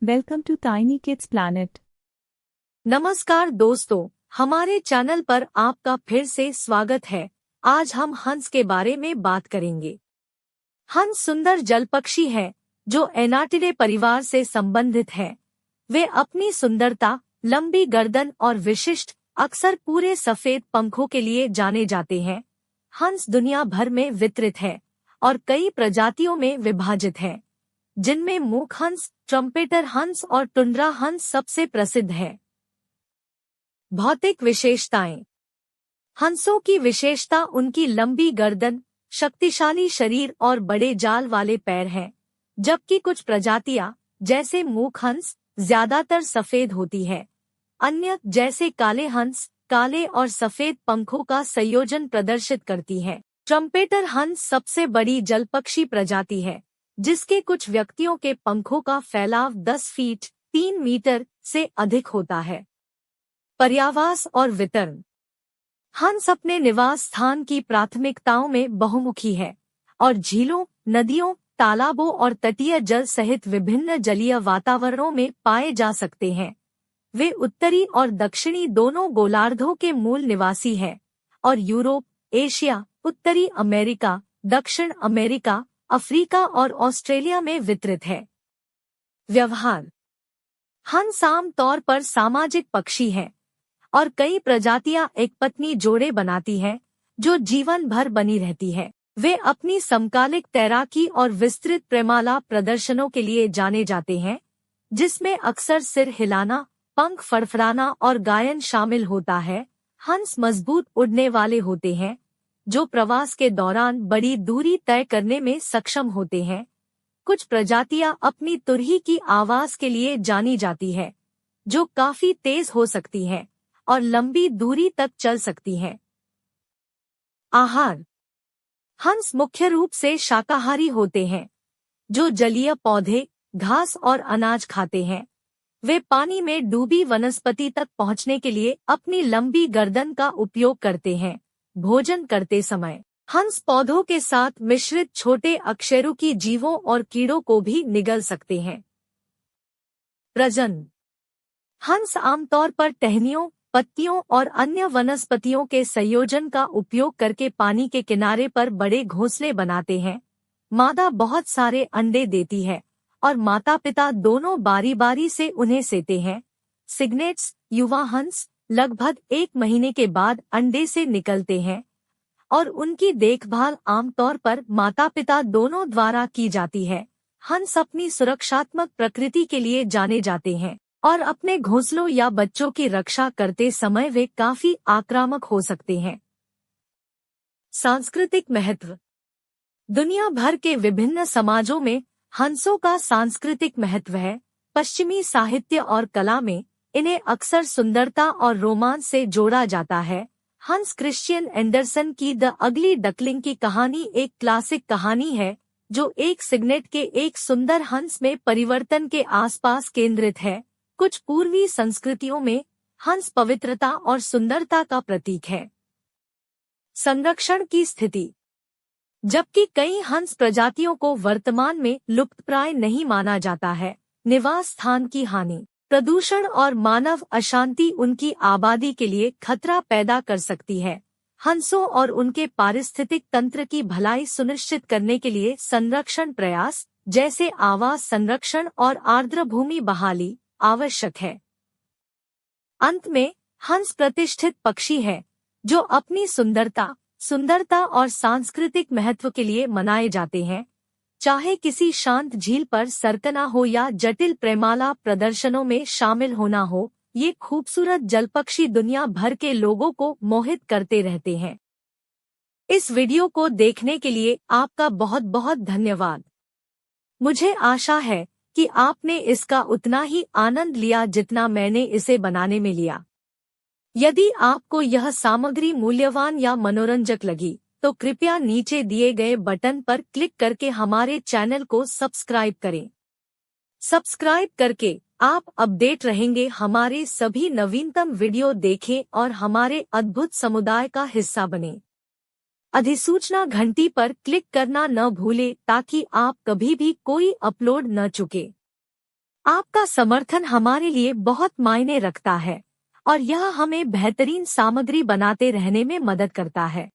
Welcome to Tiny Kids Planet. नमस्कार दोस्तों, हमारे चैनल पर आपका फिर से स्वागत है। आज हम हंस के बारे में बात करेंगे। हंस सुंदर जल पक्षी है जो एनाटिडे परिवार से संबंधित है। वे अपनी सुंदरता, लंबी गर्दन और विशिष्ट, अक्सर पूरे सफेद पंखों के लिए जाने जाते हैं। हंस दुनिया भर में वितरित है और कई प्रजातियों में विभाजित है, जिनमें मूक हंस, ट्रम्पेटर हंस और टुंड्रा हंस सबसे प्रसिद्ध है। भौतिक विशेषताएं। हंसों की विशेषता उनकी लंबी गर्दन, शक्तिशाली शरीर और बड़े जाल वाले पैर हैं, जबकि कुछ प्रजातियां जैसे मूक हंस ज्यादातर सफेद होती है। अन्य जैसे काले हंस काले और सफेद पंखों का संयोजन प्रदर्शित करती है। ट्रम्पेटर हंस सबसे बड़ी जलपक्षी प्रजाति है, जिसके कुछ व्यक्तियों के पंखों का फैलाव 10 फीट 3 मीटर से अधिक होता है। पर्यावास और वितरण। हंस अपने निवास स्थान की प्राथमिकताओं में बहुमुखी है और झीलों, नदियों, तालाबों और तटीय जल सहित विभिन्न जलीय वातावरणों में पाए जा सकते हैं। वे उत्तरी और दक्षिणी दोनों गोलार्धों के मूल निवासी हैं और यूरोप, एशिया, उत्तरी अमेरिका, दक्षिण अमेरिका, अफ्रीका और ऑस्ट्रेलिया में वितरित है। व्यवहार। हंस आम तौर पर सामाजिक पक्षी हैं और कई प्रजातियां एक पत्नी जोड़े बनाती हैं जो जीवन भर बनी रहती है। वे अपनी समकालिक तैराकी और विस्तृत प्रेमालाप प्रदर्शनों के लिए जाने जाते हैं, जिसमें अक्सर सिर हिलाना, पंख फड़फड़ाना और गायन शामिल होता है। हंस मजबूत उड़ने वाले होते हैं जो प्रवास के दौरान बड़ी दूरी तय करने में सक्षम होते हैं। कुछ प्रजातियां अपनी तुरही की आवाज के लिए जानी जाती है, जो काफी तेज हो सकती है और लंबी दूरी तक चल सकती है। आहार। हंस मुख्य रूप से शाकाहारी होते हैं, जो जलीय पौधे, घास और अनाज खाते हैं। वे पानी में डूबी वनस्पति तक पहुंचने के लिए अपनी लंबी गर्दन का उपयोग करते हैं। भोजन करते समय हंस पौधों के साथ मिश्रित छोटे अकशेरुकी जीवों और कीड़ों को भी निगल सकते हैं। प्रजनन। हंस आमतौर पर टहनियों, पत्तियों और अन्य वनस्पतियों के संयोजन का उपयोग करके पानी के किनारे पर बड़े घोंसले बनाते हैं। मादा बहुत सारे अंडे देती है और माता पिता दोनों बारी बारी से उन्हें सेते हैं। सिग्नेट्स, युवा हंस, लगभग 1 महीने के बाद अंडे से निकलते हैं और उनकी देखभाल आमतौर पर माता पिता दोनों द्वारा की जाती है। हंस अपनी सुरक्षात्मक प्रकृति के लिए जाने जाते हैं और अपने घोंसलों या बच्चों की रक्षा करते समय वे काफी आक्रामक हो सकते हैं। सांस्कृतिक महत्व। दुनिया भर के विभिन्न समाजों में हंसों का सांस्कृतिक महत्व है। पश्चिमी साहित्य और कला में इन्हें अक्सर सुंदरता और रोमांस से जोड़ा जाता है। हंस क्रिश्चियन एंडरसन की द अगली डकलिंग की कहानी एक क्लासिक कहानी है जो एक सिग्नेट के एक सुंदर हंस में परिवर्तन के आसपास केंद्रित है। कुछ पूर्वी संस्कृतियों में हंस पवित्रता और सुंदरता का प्रतीक है। संरक्षण की स्थिति। जबकि कई हंस प्रजातियों को वर्तमान में लुप्तप्राय नहीं माना जाता है, निवास स्थान की हानि, प्रदूषण और मानव अशांति उनकी आबादी के लिए खतरा पैदा कर सकती है। हंसों और उनके पारिस्थितिक तंत्र की भलाई सुनिश्चित करने के लिए संरक्षण प्रयास, जैसे आवास संरक्षण और आर्द्र भूमि बहाली, आवश्यक है। अंत में, हंस प्रतिष्ठित पक्षी है जो अपनी सुंदरता और सांस्कृतिक महत्व के लिए मनाए जाते हैं। चाहे किसी शांत झील पर सरकना हो या जटिल प्रेमालाप प्रदर्शनों में शामिल होना हो, ये खूबसूरत जलपक्षी दुनिया भर के लोगों को मोहित करते रहते हैं। इस वीडियो को देखने के लिए आपका बहुत बहुत धन्यवाद। मुझे आशा है कि आपने इसका उतना ही आनंद लिया जितना मैंने इसे बनाने में लिया। यदि आपको यह सामग्री मूल्यवान या मनोरंजक लगी तो कृपया नीचे दिए गए बटन पर क्लिक करके हमारे चैनल को सब्सक्राइब करें। सब्सक्राइब करके आप अपडेट रहेंगे, हमारे सभी नवीनतम वीडियो देखें और हमारे अद्भुत समुदाय का हिस्सा बनें। अधिसूचना घंटी पर क्लिक करना न भूलें ताकि आप कभी भी कोई अपलोड न चुके। आपका समर्थन हमारे लिए बहुत मायने रखता है और यह हमें बेहतरीन सामग्री बनाते रहने में मदद करता है।